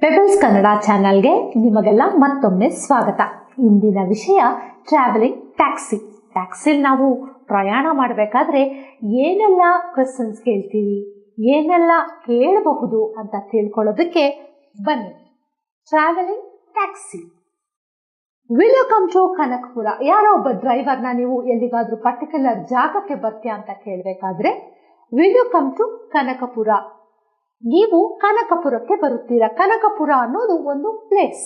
Pebbles Kannada ಚಾನೆಲ್ಗೆ ನಿಮಗೆಲ್ಲ ಮತ್ತೊಮ್ಮೆ ಸ್ವಾಗತ. ಇಂದಿನ ವಿಷಯ ಟ್ರಾವೆಲಿಂಗ್ ಟ್ಯಾಕ್ಸಿ. ಟ್ಯಾಕ್ಸಿಲಿ ನಾವು ಪ್ರಯಾಣ ಮಾಡಬೇಕಾದ್ರೆ ಏನೆಲ್ಲ ಕ್ವೆಶ್ಚನ್ಸ್ ಕೇಳ್ತೀವಿ, ಏನೆಲ್ಲ ಕೇಳಬಹುದು ಅಂತ ತಿಳ್ಕೊಳ್ಳೋದಕ್ಕೆ ಬನ್ನಿ. Travelling taxi. Will you come to Kanakapura? ಯಾರೋ ಒಬ್ಬ ಡ್ರೈವರ್ನ ನೀವು ಎಲ್ಲಿಗಾದ್ರೂ ಪರ್ಟಿಕ್ಯುಲರ್ ಜಾಗಕ್ಕೆ ಬರ್ತೀಯಾ ಅಂತ ಕೇಳಬೇಕಾದ್ರೆ will you come to Kanakapura? ನೀವು ಕನಕಪುರಕ್ಕೆ ಬರುತ್ತೀರಾ. ಕನಕಪುರ ಅನ್ನೋದು ಒಂದು ಪ್ಲೇಸ್.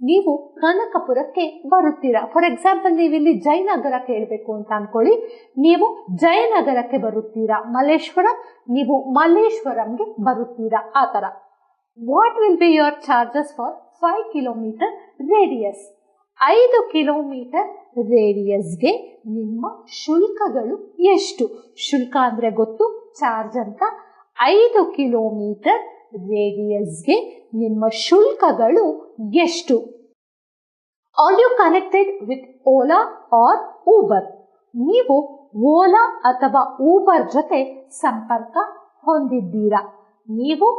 ನೀವು ಕನಕಪುರಕ್ಕೆ ಬರುತ್ತೀರಾ. ಫಾರ್ ಎಕ್ಸಾಂಪಲ್, ನೀವು ಇಲ್ಲಿ ಜಯನಗರ ಕೇಳಬೇಕು ಅಂತ ಅನ್ಕೊಳ್ಳಿ, ನೀವು ಜಯನಗರಕ್ಕೆ ಬರುತ್ತೀರಾ. ಮಲ್ಲೇಶ್ವರಂ, ನೀವು ಮಲ್ಲೇಶ್ವರಂಗೆ ಬರುತ್ತೀರಾ. ಆ ತರ. What will be your charges for 5 kilometre radius? 5 kilometre ರೇಡಿಯಸ್ಗೆ ನಿಮ್ಮ ಶುಲ್ಕಗಳು ಎಷ್ಟು? ಶುಲ್ಕ ಅಂದ್ರೆ ಗೊತ್ತು, ಚಾರ್ಜ್ ಅಂತ. 5 ಕಿಲೋಮೀಟರ್ ರೇಡಿಯಸ್ಗೆ ನಿಮ್ಮ ಶುಲ್ಕಗಳು ಎಷ್ಟು? Are you connected with Ola or Uber? ನೀವು ಓಲಾ ಅಥವಾ ಊಬರ್ ಜೊತೆ ಸಂಪರ್ಕ ಹೊಂದಿದ್ದೀರಾ. ನೀವು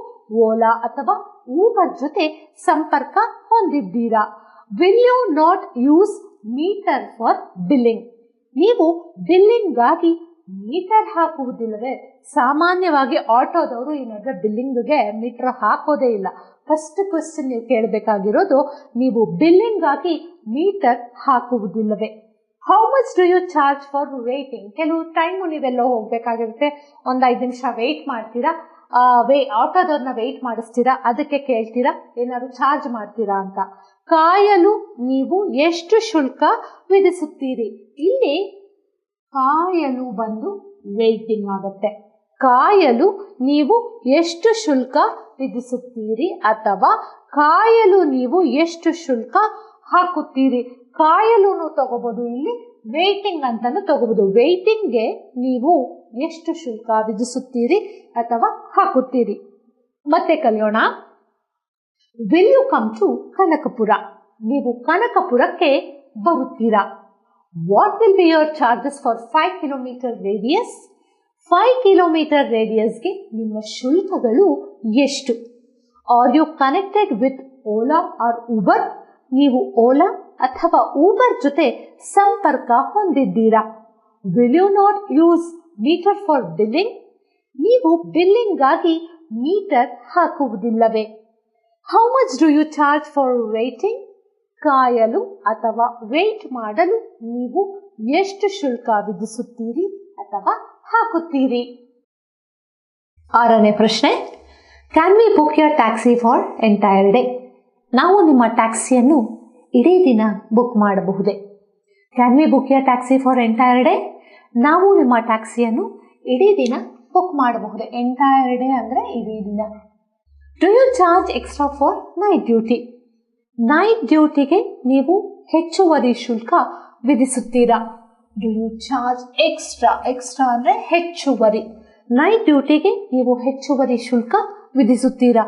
ಓಲಾ ಅಥವಾ ಊಬರ್ ಜೊತೆ ಸಂಪರ್ಕ ಹೊಂದಿದ್ದೀರಾ. Will you not use meter for billing? ನೀವು ಬಿಲ್ಲಿಂಗ್ಗಾಗಿ ಮೀಟರ್ ಹಾಕುವುದಿಲ್ಲವೇ? ಸಾಮಾನ್ಯವಾಗಿ ಆಟೋದವರು ಈ ನಡುವೆ ಬಿಲ್ಲಿಂಗ್ಗೆ ಮೀಟರ್ ಹಾಕೋದೇ ಇಲ್ಲ. ಫಸ್ಟ್ ಕ್ವೆಶ್ಚನ್ ನೀವು ಕೇಳಬೇಕಾಗಿರೋದು, ನೀವು ಬಿಲ್ಲಿಂಗ್ ಆಗಿ ಮೀಟರ್ ಹಾಕುವುದಿಲ್ಲವೇ? How much do you charge for waiting? ಕೆಲವು ಟೈಮು ನೀವೆಲ್ಲೋ ಹೋಗ್ಬೇಕಾಗಿರುತ್ತೆ, ಒಂದು 5 ನಿಮಿಷ ವೇಟ್ ಮಾಡ್ತೀರಾ, ಆಟೋದವ್ರನ್ನ ವೇಟ್ ಮಾಡಿಸ್ತೀರಾ, ಅದಕ್ಕೆ ಕೇಳ್ತೀರಾ ಏನಾದ್ರು ಚಾರ್ಜ್ ಮಾಡ್ತೀರಾ ಅಂತ. ಕಾಯಲು ನೀವು ಎಷ್ಟು ಶುಲ್ಕ ವಿಧಿಸುತ್ತೀರಿ? ಇಲ್ಲಿ ಕಾಯಲು ಬಂದು ವೇಟಿಂಗ್ ಆಗುತ್ತೆ. ಕಾಯಲು ನೀವು ಎಷ್ಟು ಶುಲ್ಕ ವಿಧಿಸುತ್ತೀರಿ ಅಥವಾ ಕಾಯಲು ನೀವು ಎಷ್ಟು ಶುಲ್ಕ ಹಾಕುತ್ತೀರಿ? ಕಾಯಲು ತಗೋಬಹುದು, ಇಲ್ಲಿ ವೇಟಿಂಗ್ ಅಂತಾನು ತಗೋಬಹುದು. ವೇಟಿಂಗ್ಗೆ ನೀವು ಎಷ್ಟು ಶುಲ್ಕ ವಿಧಿಸುತ್ತೀರಿ ಅಥವಾ ಹಾಕುತ್ತೀರಿ? ಮತ್ತೆ ಕಲಿಯೋಣ. Will you come to Kanakapura? ನೀವು ಕನಕಪುರಕ್ಕೆ ಬರುತ್ತೀರಾ. What will be your charges for 5 kilometer radius? 5 kilometer radiusಗೆ ನಿಮ್ಮ ಶುಲ್ಕಗಳು ಎಷ್ಟು? Are you connected with Ola or Uber? ನೀವು ಓಲಾ ಅಥವಾ ಊಬರ್ ಜೊತೆ ಸಂಪರ್ಕ ಹೊಂದಿದ್ದೀರಾ. Will you not use meter for billing? ನೀವು ಬಿಲ್ಲಿಂಗ್ ಆಗಿ meter ಹಾಕುವುದಿಲ್ಲವೇ? How much do you charge for waiting? ಕಾಯಲು ಅಥವಾ ವೇಟ್ ಮಾಡಲು ನೀವು ಎಷ್ಟು ಶುಲ್ಕ ವಿಧಿಸುತ್ತೀರಿ ಅಥವಾ ಹಾಕುತ್ತೀರಿ? 6ನೇ ಪ್ರಶ್ನೆ. Can we book your taxi for entire day? ನಾವು ನಿಮ್ಮ ಟ್ಯಾಕ್ಸಿಯನ್ನು ಇಡೀ ದಿನ ಬುಕ್ ಮಾಡಬಹುದೇ? Can we book your taxi for entire day? ನಾವು ನಿಮ್ಮ ಟ್ಯಾಕ್ಸಿಯನ್ನು ಇಡೀ ದಿನ ಬುಕ್ ಮಾಡಬಹುದೇ? ಎಂಟೈರ್ ಡೇ ಅಂದ್ರೆ ಇಡೀ ದಿನ. Do you charge extra for night duty? Night ಡ್ಯೂಟಿಗೆ ನೀವು ಹೆಚ್ಚುವರಿ ಶುಲ್ಕ ವಿಧಿಸುತ್ತೀರಾ. Do you charge extra? Extra ಅಂದ್ರೆ ಹೆಚ್ಚುವರಿ. ನೈಟ್ ಡ್ಯೂಟಿಗೆ ನೀವು ಹೆಚ್ಚುವರಿ ಶುಲ್ಕ ವಿಧಿಸುತ್ತೀರಾ.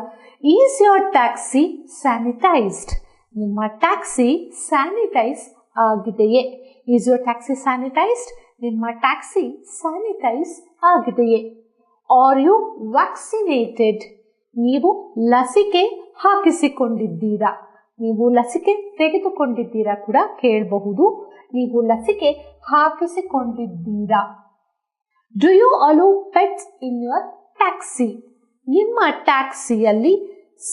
Is your taxi sanitised? ನಿಮ್ಮ ಟ್ಯಾಕ್ಸಿ ಸ್ಯಾನಿಟೈಸ್ ಆಗಿದೆಯೇ? Is your taxi sanitised? ನಿಮ್ಮ ಟ್ಯಾಕ್ಸಿ ಸ್ಯಾನಿಟೈಸ್ ಆಗಿದೆಯೇ? Are you vaccinated? ನೀವು ಲಸಿಕೆ ಹಾಕಿಸಿಕೊಂಡಿದ್ದೀರಾ. ನೀವು ಲಸಿಕೆ ತೆಗೆದುಕೊಂಡಿದ್ದೀರಾ ಕೂಡ ಕೇಳಬಹುದು. ನೀವು ಲಸಿಕೆ ಹಾಕಿಸಿಕೊಂಡಿದ್ದೀರಾ. Do you allow pets in your taxi? ನಿಮ್ಮ ಟ್ಯಾಕ್ಸಿಯಲ್ಲಿ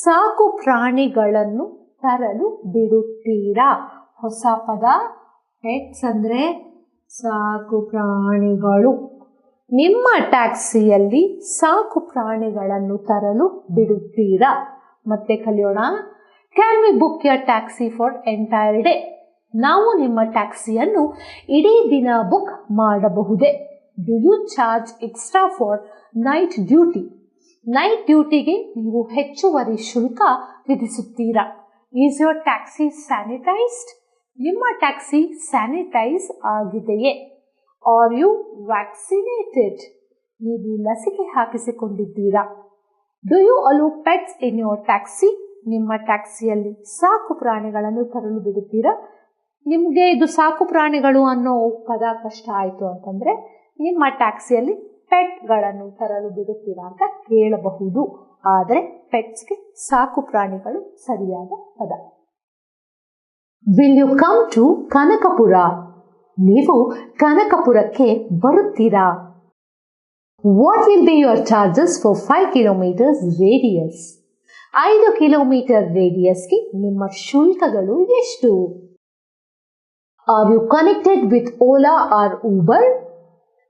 ಸಾಕು ಪ್ರಾಣಿಗಳನ್ನು ತರಲು ಬಿಡುತ್ತೀರಾ? ಹೊಸ ಪದ. ಪೆಟ್ಸ್ ಅಂದ್ರೆ ಸಾಕು ಪ್ರಾಣಿಗಳು. ನಿಮ್ಮ ಟ್ಯಾಕ್ಸಿಯಲ್ಲಿ ಸಾಕು ಪ್ರಾಣಿಗಳನ್ನು ತರಲು ಬಿಡುತ್ತೀರಾ? ಮತ್ತೆ ಕಲಿಯೋಣ. Can we book your taxi for entire day? ನಾವು ನಿಮ್ಮ ಟ್ಯಾಕ್ಸಿಯನ್ನು ಇಡೀ ದಿನ ಬುಕ್ ಮಾಡಬಹುದೇ? Do you charge extra for night duty? Night ಡ್ಯೂಟಿಗೆ ನೀವು ಹೆಚ್ಚುವರಿ ಶುಲ್ಕ ವಿಧಿಸುತ್ತೀರಾ. Is your taxi sanitised? ನಿಮ್ಮ ಟ್ಯಾಕ್ಸಿ ಸ್ಯಾನಿಟೈಸ್ ಆಗಿದೆಯೇ? Are you vaccinated? ನೀವು ಲಸಿಕೆ ಹಾಕಿಸಿಕೊಂಡಿದ್ದೀರಾ. Do you allow pets in your taxi? ನಿಮ್ಮ ಟ್ಯಾಕ್ಸಿಯಲ್ಲಿ ಸಾಕು ಪ್ರಾಣಿಗಳನ್ನು ತರಲು ಬಿಡುತ್ತೀರಾ. ನಿಮಗೆ ಇದು ಸಾಕು ಪ್ರಾಣಿಗಳು ಅನ್ನೋ ಪದ ಕಷ್ಟ ಆಯಿತು ಅಂತಂದ್ರೆ ನಿಮ್ಮ ಟ್ಯಾಕ್ಸಿಯಲ್ಲಿ ಪೆಟ್ಗಳನ್ನು ತರಲು ಬಿಡುತ್ತೀರಾ ಅಂತ ಕೇಳಬಹುದು. ಆದರೆ ಪೆಟ್ಸ್ಗೆ ಸಾಕು ಪ್ರಾಣಿಗಳು ಸರಿಯಾದ ಪದ. Will you come to Kanakapura? ನೀವು ಕನಕಪುರಕ್ಕೆ ಬರುತ್ತೀರಾ? What will be your charges for 5 kilometres radius? 5 kilometre ರೇಡಿಯಸ್ಗೆ ನಿಮ್ಮ ಶುಲ್ಕಗಳು ಎಷ್ಟು? Are you connected with Ola or Uber?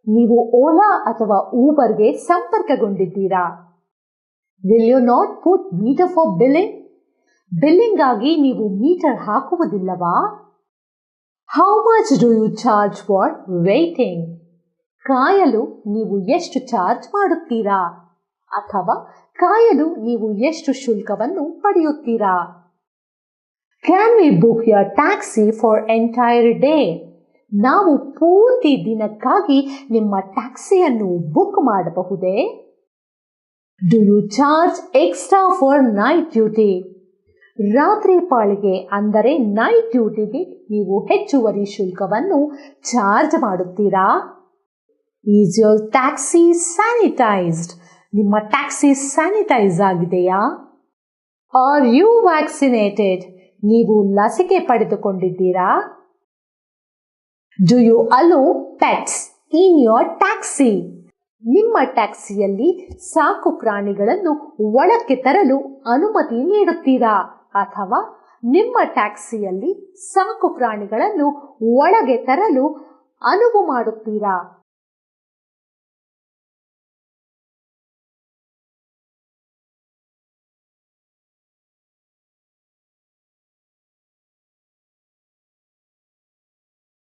ನೀವು ಓಲಾ ಅಥವಾ ಊಬರ್ಗೆ ಸಂಪರ್ಕಗೊಂಡಿದ್ದೀರಾ? Will you not put meter for billing? Billing ಆಗಿ ನೀವು ಮೀಟರ್ ಹಾಕುವುದಿಲ್ಲವಾ? How much do you charge for waiting? ಕಾಯಲು ನೀವು ಎಷ್ಟು ಚಾರ್ಜ್ ಮಾಡುತ್ತೀರಾ ಅಥವಾ ಕಾಯಲು ನೀವು ಎಷ್ಟು ಶುಲ್ಕವನ್ನು ಪಡೆಯುತ್ತೀರಾ? Can we book your taxi for entire day? ನಾವು ಪೂರ್ತಿ ದಿನಕ್ಕಾಗಿ ನಿಮ್ಮ ಟ್ಯಾಕ್ಸಿಯನ್ನು ಬುಕ್ ಮಾಡಬಹುದೇ? Do you charge extra for night duty? ರಾತ್ರಿ ಪಾಳಿಗೆ ಅಂದರೆ ನೈಟ್ ಡ್ಯೂಟಿಗೆ ನೀವು ಹೆಚ್ಚುವರಿ ಶುಲ್ಕವನ್ನು ಚಾರ್ಜ್ ಮಾಡುತ್ತೀರಾ? Is your taxi sanitised? ನಿಮ್ಮ ಟ್ಯಾಕ್ಸಿ ಸ್ಯಾನಿಟೈಸ್ ಆಗಿದೆಯಾ? Are you vaccinated? ನೀವು ಲಸಿಕೆ ಪಡೆದುಕೊಂಡಿದ್ದೀರಾ? Do you allow pets in your taxi? ನಿಮ್ಮ ಟ್ಯಾಕ್ಸಿಯಲ್ಲಿ ಸಾಕು ಪ್ರಾಣಿಗಳನ್ನು ಒಳಕ್ಕೆ ತರಲು ಅನುಮತಿ ನೀಡುತ್ತೀರಾ ಅಥವಾ ನಿಮ್ಮ ಟ್ಯಾಕ್ಸಿಯಲ್ಲಿ ಸಾಕು ಪ್ರಾಣಿಗಳನ್ನು ಒಳಗೆ ತರಲು ಅನುವು ಮಾಡುತ್ತೀರಾ?